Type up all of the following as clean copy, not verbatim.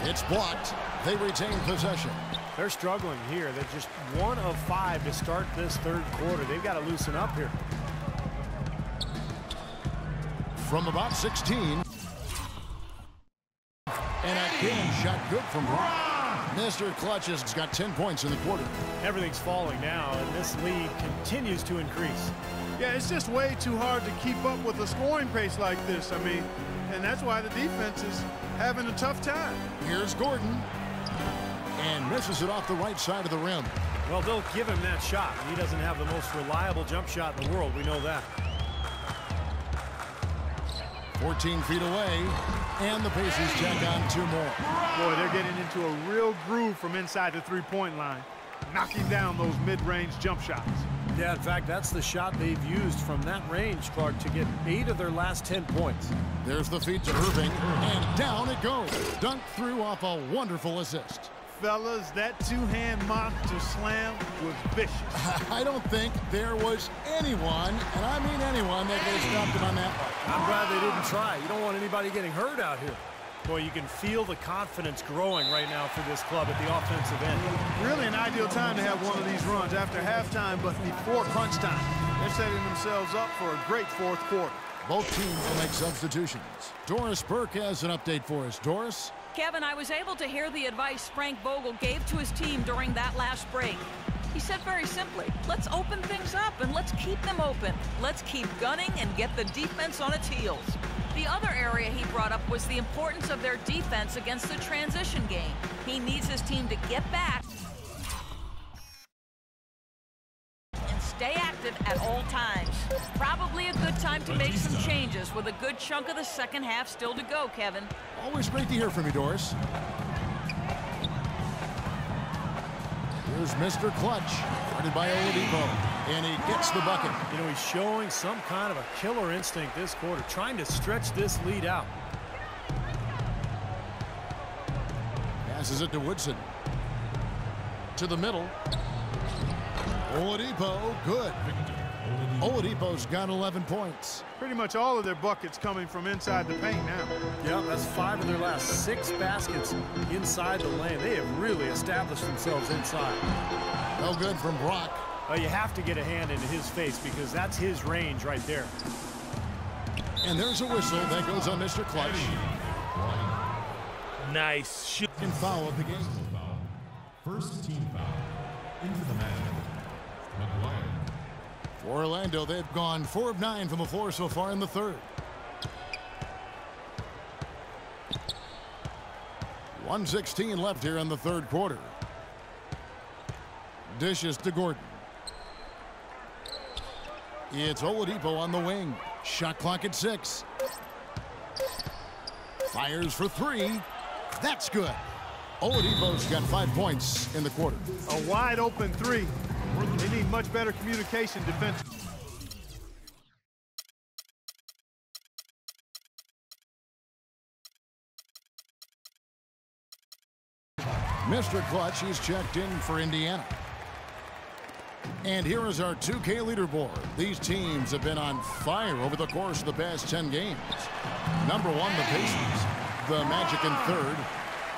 It's blocked. They retain possession. They're struggling here. They're just 1 of 5 to start this third quarter. They've got to loosen up here. From about 16. And again, shot good from Brock. Mr. Clutch has got 10 points in the quarter. Everything's falling now, and this lead continues to increase. Yeah, it's just way too hard to keep up with a scoring pace like this. I mean, and that's why the defense is having a tough time. Here's Gordon. And misses it off the right side of the rim. Well, they'll give him that shot. He doesn't have the most reliable jump shot in the world. We know that. 14 feet away, and the Pacers check on 2 more. Boy, they're getting into a real groove from inside the three-point line, knocking down those mid-range jump shots. Yeah, in fact, that's the shot they've used from that range, Clark, to get 8 of their last 10 points. There's the feed to Irving, and down it goes. Dunked through off a wonderful assist. Fellas, that two-hand mock to slam was vicious. I don't think there was anyone, and I mean anyone, that could have stopped him on that one. I'm glad they didn't try. You don't want anybody getting hurt out here. Boy, you can feel the confidence growing right now for this club at the offensive end. Really an ideal time to have one of these runs after halftime, but before crunch time. They're setting themselves up for a great fourth quarter. Both teams will make substitutions. Doris Burke has an update for us. Doris? Kevin, I was able to hear the advice Frank Vogel gave to his team during that last break. He said very simply, let's open things up and let's keep them open. Let's keep gunning and get the defense on its heels. The other area he brought up was the importance of their defense against the transition game. He needs his team to get back and stay active at all times. Probably a good time to make some changes with a good chunk of the second half still to go, Kevin. Always great to hear from you, Doris. Here's Mr. Clutch, guarded by Oladipo, and he gets the bucket. You know, he's showing some kind of a killer instinct this quarter, trying to stretch this lead out. Passes it to Woodson. To the middle. Oladipo, good. Oladipo's got 11 points. Pretty much all of their buckets coming from inside the paint now. Yeah, that's 5 of their last 6 baskets inside the lane. They have really established themselves inside. No good from Brock. You have to get a hand into his face because that's his range right there. And there's a whistle that goes on Mr. Clutch. Nice shot. And foul of the game. First team foul. Into the man. McGuire. For Orlando, they've gone 4 of 9 from the floor so far in the third. 1:16 left here in the third quarter. Dishes to Gordon. It's Oladipo on the wing. Shot clock at 6. Fires for 3. That's good. Oladipo's got 5 points in the quarter. A wide open 3. They need much better communication defense. Mr. Clutch, he's checked in for Indiana. And here is our 2K leaderboard. These teams have been on fire over the course of the past 10 games. Number 1, the Pacers. The Magic in third.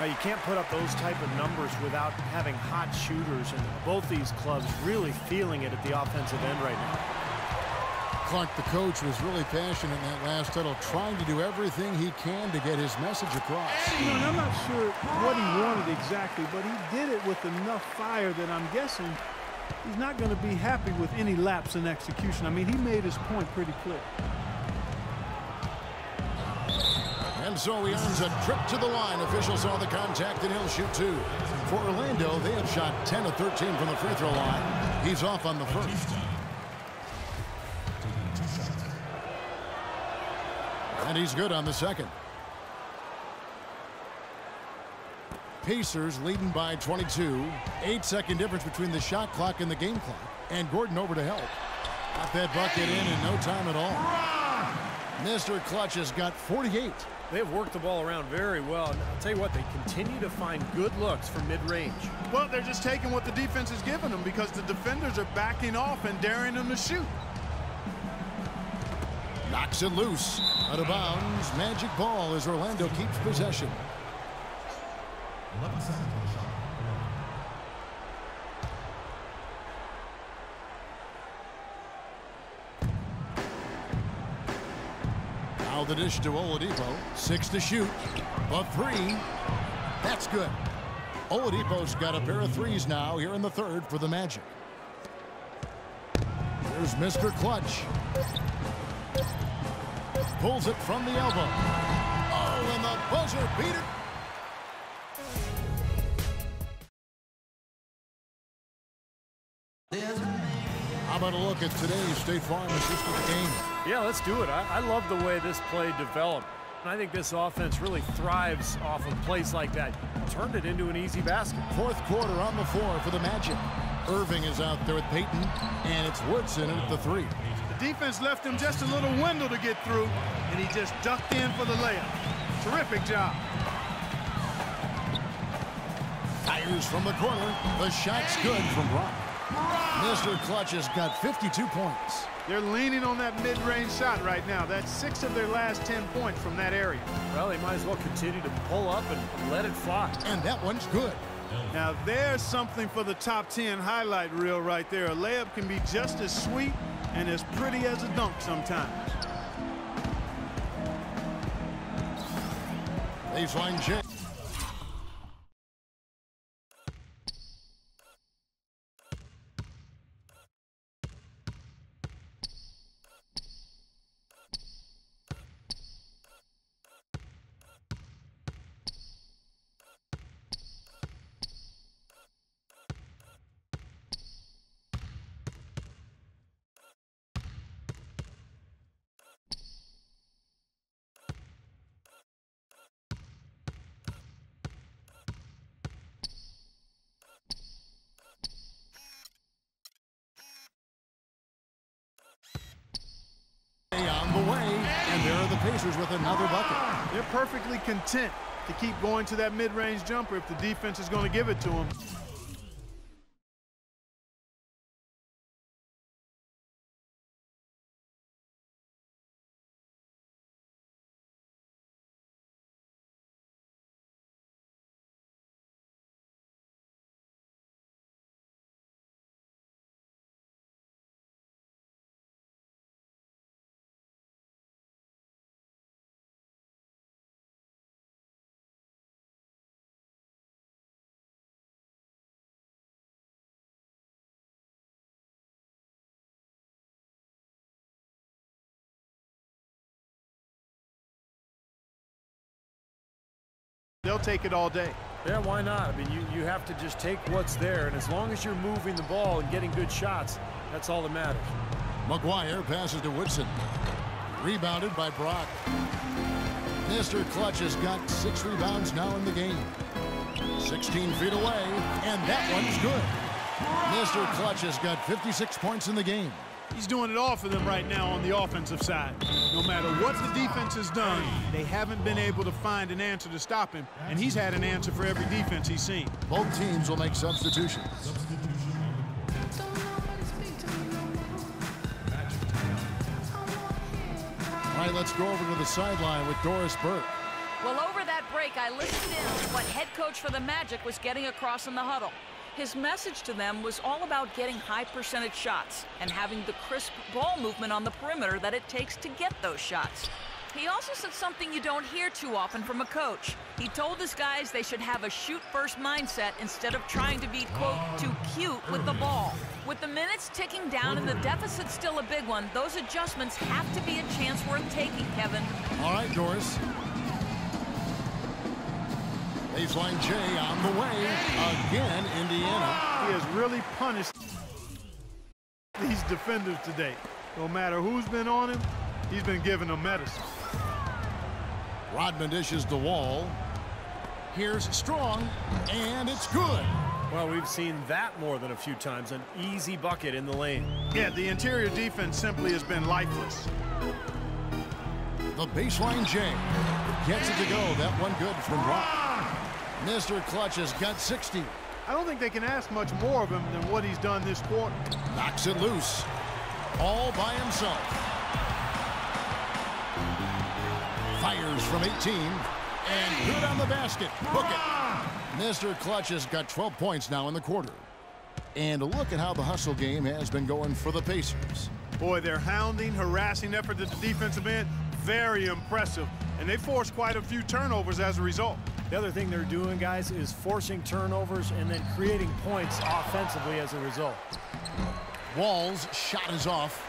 Now, you can't put up those type of numbers without having hot shooters, and both these clubs really feeling it at the offensive end right now. Clark, the coach, was really passionate in that last huddle, trying to do everything he can to get his message across. You know, and I'm not sure what he wanted exactly, but he did it with enough fire that I'm guessing he's not going to be happy with any lapse in execution. I mean, he made his point pretty clear. And so he earns a trip to the line. Officials saw the contact, and he'll shoot 2. For Orlando, they have shot 10 of 13 from the free throw line. He's off on the first. And he's good on the second. Pacers leading by 22. 8-second difference between the shot clock and the game clock. And Gordon over to help. Got that bucket in no time at all. Mr. Clutch has got 48. They've worked the ball around very well. And I'll tell you what, they continue to find good looks from mid-range. Well, they're just taking what the defense is giving them because the defenders are backing off and daring them to shoot. Knocks it loose. Out of bounds. Magic ball as Orlando keeps possession. 11 seconds on the shot. Now the dish to Oladipo. 6 to shoot. A 3. That's good. Oladipo's got a pair of threes now here in the third for the Magic. Here's Mr. Clutch. Pulls it from the elbow. Oh, and the buzzer beater. How about a look at today's State Farm assistant game? Yeah, let's do it. I love the way this play developed. And I think this offense really thrives off of plays like that. Turned it into an easy basket. Fourth quarter on the floor for the Magic. Irving is out there with Payton, and it's Woodson at the 3. The defense left him just a little window to get through, and he just ducked in for the layup. Terrific job. Fires from the corner. The shot's good from Rock. Mr. Clutch has got 52 points. They're leaning on that mid-range shot right now. That's 6 of their last 10 points from that area. Well, they might as well continue to pull up and let it fly. And that one's good. Now there's something for the top 10 highlight reel right there. A layup can be just as sweet and as pretty as a dunk sometimes. Baseline J. On the way, and there are the Pacers with another bucket. They're perfectly content to keep going to that mid-range jumper if the defense is going to give it to them. They'll take it all day. Yeah, why not? I mean, you have to just take what's there, and as long as you're moving the ball and getting good shots, that's all that matters. McGuire passes to Woodson. Rebounded by Brock. Mr. Clutch has got 6 rebounds now in the game. 16 feet away, and that one's good. Mr. Clutch has got 56 points in the game. He's doing it all for them right now on the offensive side. No matter what the defense has done, they haven't been able to find an answer to stop him, and he's had an answer for every defense he's seen. Both teams will make substitutions. All right, let's go over to the sideline with Doris Burke. Well, over that break, I listened in to what head coach for the Magic was getting across in the huddle. His message to them was all about getting high percentage shots and having the crisp ball movement on the perimeter that it takes to get those shots. He also said something you don't hear too often from a coach. He told his guys they should have a shoot-first mindset instead of trying to be, quote, too cute with the ball. With the minutes ticking down and the deficit still a big one, those adjustments have to be a chance worth taking, Kevin. All right, Doris. Baseline J on the way. Again, Indiana. He has really punished these defenders today. No matter who's been on him, he's been giving them medicine. Rodman dishes the wall. Here's Strong, and it's good. Well, we've seen that more than a few times. An easy bucket in the lane. Yeah, the interior defense simply has been lifeless. The baseline J gets it to go. That one good from Rock. Mr. Clutch has got 60. I don't think they can ask much more of him than what he's done this quarter. Knocks it loose. All by himself. Fires from 18. And good on the basket. Book it. Mr. Clutch has got 12 points now in the quarter. And look at how the hustle game has been going for the Pacers. Boy, their hounding, harassing effort at the defensive end, very impressive. And they forced quite a few turnovers as a result. The other thing they're doing, guys, is forcing turnovers and then creating points offensively as a result. Wall's shot is off.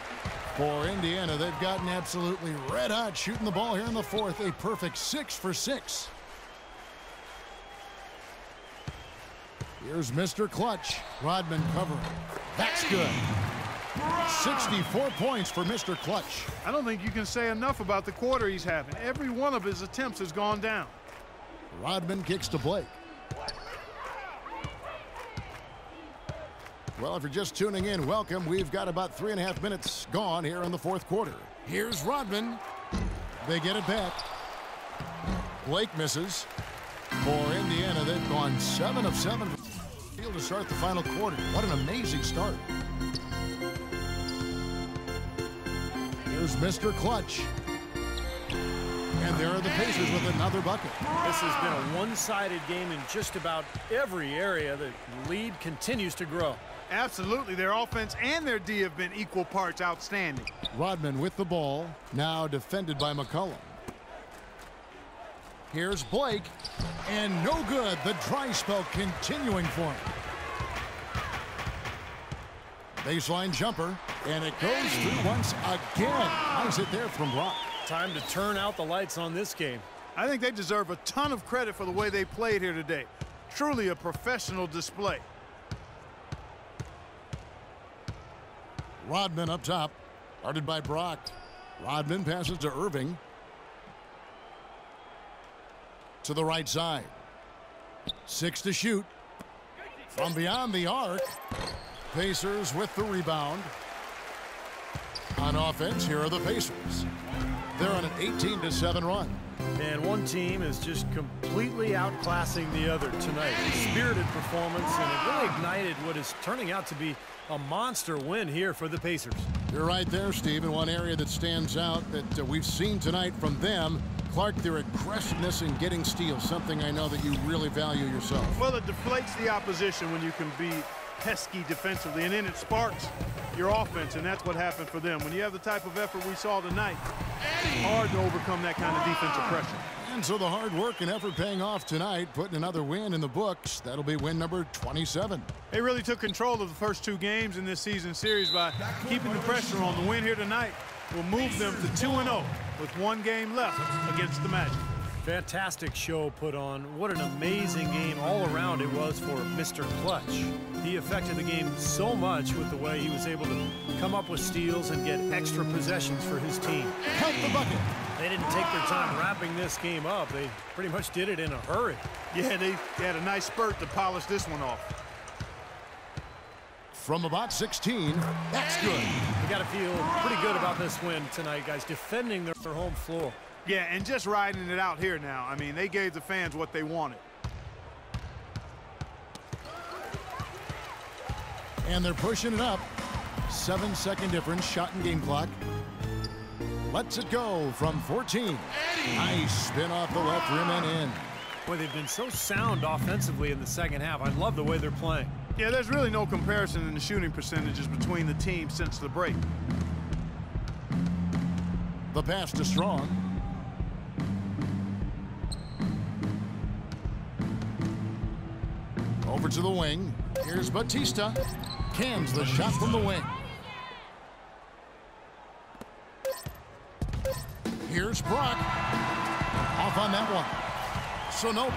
For Indiana, they've gotten absolutely red hot shooting the ball here in the fourth. A perfect 6 for 6. Here's Mr. Clutch. Rodman covering. That's good. 64 points for Mr. Clutch. I don't think you can say enough about the quarter he's having. Every one of his attempts has gone down. Rodman kicks to Blake. Well, if you're just tuning in, welcome. We've got about 3.5 minutes gone here in the fourth quarter. Here's Rodman. They get it back. Blake misses. For Indiana, they've gone 7 of 7 field to start the final quarter. What an amazing start. Here's Mr. Clutch. And there are the Pacers with another bucket. This has been a one-sided game in just about every area. The lead continues to grow. Absolutely. Their offense and their D have been equal parts outstanding. Rodman with the ball, now defended by McCollum. Here's Blake, and no good. The dry spell continuing for him. Baseline jumper, and it goes through once again. Nice it there from Brock. Time to turn out the lights on this game. I think they deserve a ton of credit for the way they played here today. Truly a professional display. Rodman up top, guarded by Brock. Rodman passes to Irving. To the right side. 6 to shoot. From beyond the arc. Pacers with the rebound. On offense, here are the Pacers. They're on an 18-7 run. And one team is just completely outclassing the other tonight. Spirited performance, and it really ignited what is turning out to be a monster win here for the Pacers. You're right there, Steve. And one area that stands out that we've seen tonight from them, Clark, their aggressiveness in getting steals, something I know that you really value yourself. Well, it deflates the opposition when you can be pesky defensively, and then it sparks your offense, and that's what happened for them. When you have the type of effort we saw tonight, hard to overcome that kind of defensive pressure. And so the hard work and effort paying off tonight, putting another win in the books. That'll be win number 27. They really took control of the first 2 games in this season series by keeping the pressure on. The win here tonight will move them to 2-0 with 1 game left against the Magic. Fantastic show put on. What an amazing game all around it was for Mr. Clutch. He affected the game so much with the way he was able to come up with steals and get extra possessions for his team. Count the bucket. They didn't take their time wrapping this game up. They pretty much did it in a hurry. Yeah, they had a nice spurt to polish this one off. From about 16, that's good. We got to feel pretty good about this win tonight, guys, defending their home floor. Yeah, and just riding it out here now. I mean, they gave the fans what they wanted. And they're pushing it up. 7-second difference, shot and game clock. Lets it go from 14. Nice spin off the left rim and in. Boy, they've been so sound offensively in the second half. I love the way they're playing. Yeah, there's really no comparison in the shooting percentages between the teams since the break. The pass to Strong. Over to the wing. Here's Batista. Cans the shot from the wing. Here's Brock. Off on that one. So no.